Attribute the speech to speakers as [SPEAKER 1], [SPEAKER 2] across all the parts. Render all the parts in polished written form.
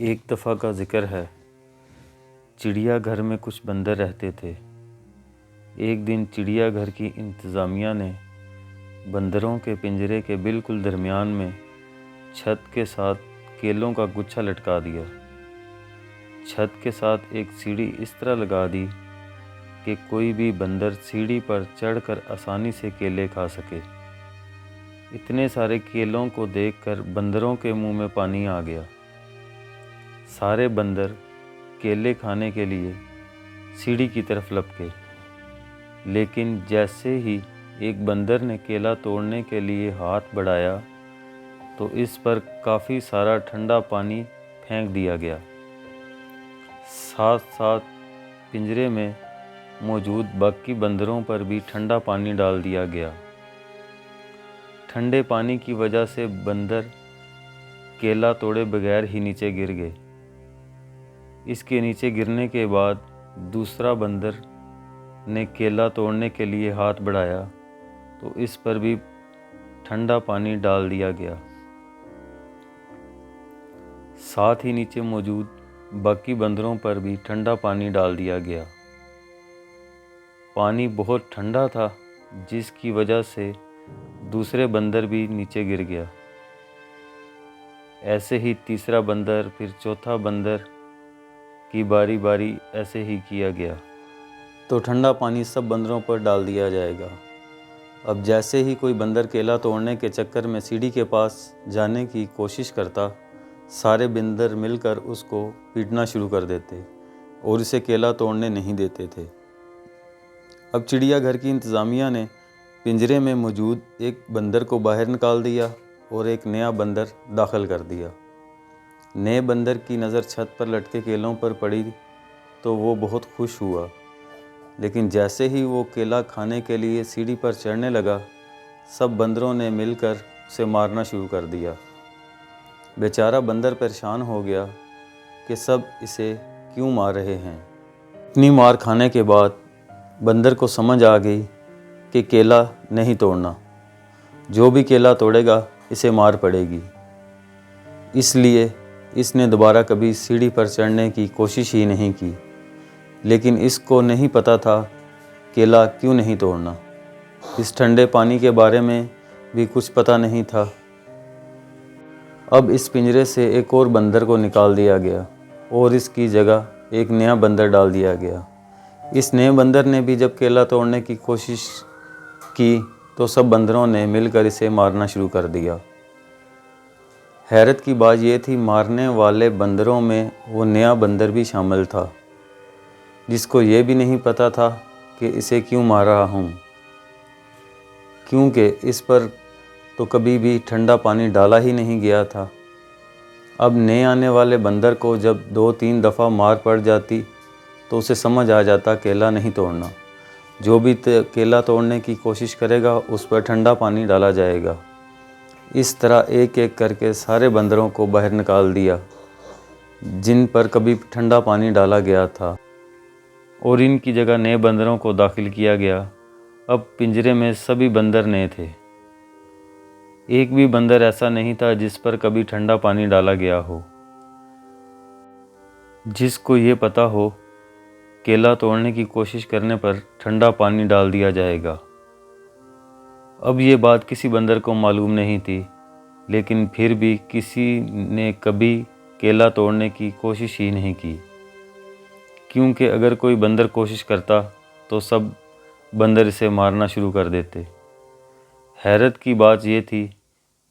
[SPEAKER 1] ایک دفعہ کا ذکر ہے، چڑیا گھر میں کچھ بندر رہتے تھے۔ ایک دن چڑیا گھر کی انتظامیہ نے بندروں کے پنجرے کے بالکل درمیان میں چھت کے ساتھ کیلوں کا گچھا لٹکا دیا۔ چھت کے ساتھ ایک سیڑھی اس طرح لگا دی کہ کوئی بھی بندر سیڑھی پر چڑھ کر آسانی سے کیلے کھا سکے۔ اتنے سارے کیلوں کو دیکھ کر بندروں کے منہ میں پانی آ گیا۔ سارے بندر کیلے کھانے کے لیے سیڑھی کی طرف لپکے، لیکن جیسے ہی ایک بندر نے کیلا توڑنے کے لیے ہاتھ بڑھایا تو اس پر کافی سارا ٹھنڈا پانی پھینک دیا گیا۔ ساتھ ساتھ پنجرے میں موجود باقی بندروں پر بھی ٹھنڈا پانی ڈال دیا گیا۔ ٹھنڈے پانی کی وجہ سے بندر کیلا توڑے بغیر ہی نیچے گر گئے۔ اس کے نیچے گرنے کے بعد دوسرا بندر نے کیلا توڑنے کے لیے ہاتھ بڑھایا تو اس پر بھی ٹھنڈا پانی ڈال دیا گیا۔ ساتھ ہی نیچے موجود باقی بندروں پر بھی ٹھنڈا پانی ڈال دیا گیا۔ پانی بہت ٹھنڈا تھا، جس کی وجہ سے دوسرے بندر بھی نیچے گر گیا۔ ایسے ہی تیسرا بندر، پھر چوتھا بندر کی باری باری ایسے ہی کیا گیا تو ٹھنڈا پانی سب بندروں پر ڈال دیا جائے گا۔ اب جیسے ہی کوئی بندر کیلا توڑنے کے چکر میں سیڑھی کے پاس جانے کی کوشش کرتا، سارے بندر مل کر اس کو پیٹنا شروع کر دیتے اور اسے کیلا توڑنے نہیں دیتے تھے۔ اب چڑیا گھر کی انتظامیہ نے پنجرے میں موجود ایک بندر کو باہر نکال دیا اور ایک نیا بندر داخل کر دیا۔ نئے بندر کی نظر چھت پر لٹکے کیلوں پر پڑی تو وہ بہت خوش ہوا، لیکن جیسے ہی وہ کیلا کھانے کے لیے سیڑھی پر چڑھنے لگا، سب بندروں نے مل کر اسے مارنا شروع کر دیا۔ بیچارہ بندر پریشان ہو گیا کہ سب اسے کیوں مار رہے ہیں۔ اتنی مار کھانے کے بعد بندر کو سمجھ آ گئی کہ کیلا نہیں توڑنا، جو بھی کیلا توڑے گا اسے مار پڑے گی۔ اس لیے اس نے دوبارہ کبھی سیڑھی پر چڑھنے کی کوشش ہی نہیں کی، لیکن اس کو نہیں پتہ تھا کیلا کیوں نہیں توڑنا۔ اس ٹھنڈے پانی کے بارے میں بھی کچھ پتہ نہیں تھا۔ اب اس پنجرے سے ایک اور بندر کو نکال دیا گیا اور اس کی جگہ ایک نیا بندر ڈال دیا گیا۔ اس نئے بندر نے بھی جب کیلا توڑنے کی کوشش کی تو سب بندروں نے مل کر اسے مارنا شروع کر دیا۔ حیرت کی بات یہ تھی، مارنے والے بندروں میں وہ نیا بندر بھی شامل تھا، جس کو یہ بھی نہیں پتہ تھا کہ اسے کیوں مار رہا ہوں، کیونکہ اس پر تو کبھی بھی ٹھنڈا پانی ڈالا ہی نہیں گیا تھا۔ اب نئے آنے والے بندر کو جب 2-3 دفعہ مار پڑ جاتی تو اسے سمجھ آ جاتا کیلا نہیں توڑنا، جو بھی کیلا توڑنے کی کوشش کرے گا اس پر ٹھنڈا پانی ڈالا جائے گا۔ اس طرح ایک ایک کر کے سارے بندروں کو باہر نکال دیا جن پر کبھی ٹھنڈا پانی ڈالا گیا تھا، اور ان کی جگہ نئے بندروں کو داخل کیا گیا۔ اب پنجرے میں سبھی بندر نئے تھے، ایک بھی بندر ایسا نہیں تھا جس پر کبھی ٹھنڈا پانی ڈالا گیا ہو، جس کو یہ پتہ ہو کیلا توڑنے کی کوشش کرنے پر ٹھنڈا پانی ڈال دیا جائے گا۔ اب یہ بات کسی بندر کو معلوم نہیں تھی، لیکن پھر بھی کسی نے کبھی کیلا توڑنے کی کوشش ہی نہیں کی، کیونکہ اگر کوئی بندر کوشش کرتا تو سب بندر اسے مارنا شروع کر دیتے۔ حیرت کی بات یہ تھی،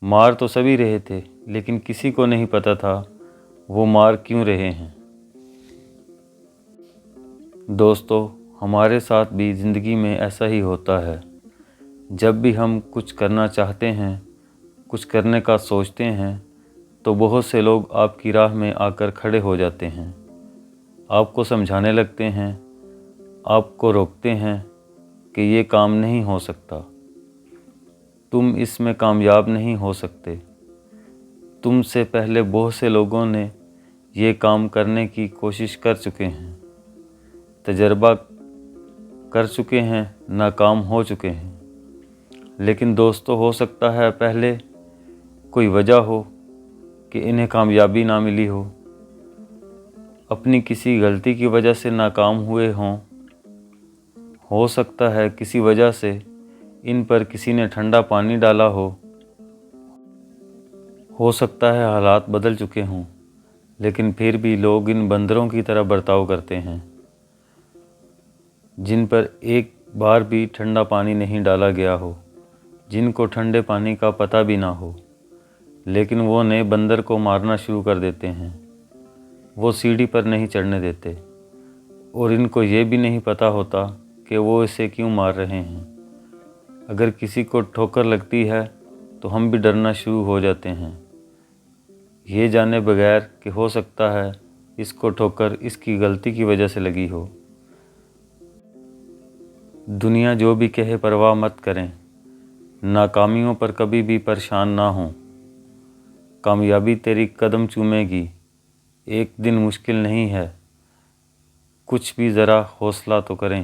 [SPEAKER 1] مار تو سبھی رہے تھے، لیکن کسی کو نہیں پتہ تھا وہ مار کیوں رہے ہیں۔ دوستو، ہمارے ساتھ بھی زندگی میں ایسا ہی ہوتا ہے۔ جب بھی ہم کچھ کرنا چاہتے ہیں، کچھ کرنے کا سوچتے ہیں، تو بہت سے لوگ آپ کی راہ میں آ کر کھڑے ہو جاتے ہیں، آپ کو سمجھانے لگتے ہیں، آپ کو روکتے ہیں کہ یہ کام نہیں ہو سکتا، تم اس میں کامیاب نہیں ہو سکتے، تم سے پہلے بہت سے لوگوں نے یہ کام کرنے کی کوشش کر چکے ہیں، تجربہ کر چکے ہیں، ناکام ہو چکے ہیں۔ لیکن دوستو، ہو سکتا ہے پہلے کوئی وجہ ہو کہ انہیں کامیابی نہ ملی ہو، اپنی کسی غلطی کی وجہ سے ناکام ہوئے ہوں، ہو سکتا ہے کسی وجہ سے ان پر کسی نے ٹھنڈا پانی ڈالا ہو سکتا ہے حالات بدل چکے ہوں، لیکن پھر بھی لوگ ان بندروں کی طرح برتاؤ کرتے ہیں جن پر ایک بار بھی ٹھنڈا پانی نہیں ڈالا گیا ہو، جن کو ٹھنڈے پانی کا پتہ بھی نہ ہو، لیکن وہ نئے بندر کو مارنا شروع کر دیتے ہیں۔ وہ سیڑھی پر نہیں چڑھنے دیتے اور ان کو یہ بھی نہیں پتہ ہوتا کہ وہ اسے کیوں مار رہے ہیں۔ اگر کسی کو ٹھوکر لگتی ہے تو ہم بھی ڈرنا شروع ہو جاتے ہیں، یہ جانے بغیر کہ ہو سکتا ہے اس کو ٹھوکر اس کی غلطی کی وجہ سے لگی ہو۔ دنیا جو بھی کہے پرواہ مت کریں، ناکامیوں پر کبھی بھی پریشان نہ ہوں، کامیابی تیری قدم چومے گی، ایک دن مشکل نہیں ہے، کچھ بھی ذرا حوصلہ تو کریں۔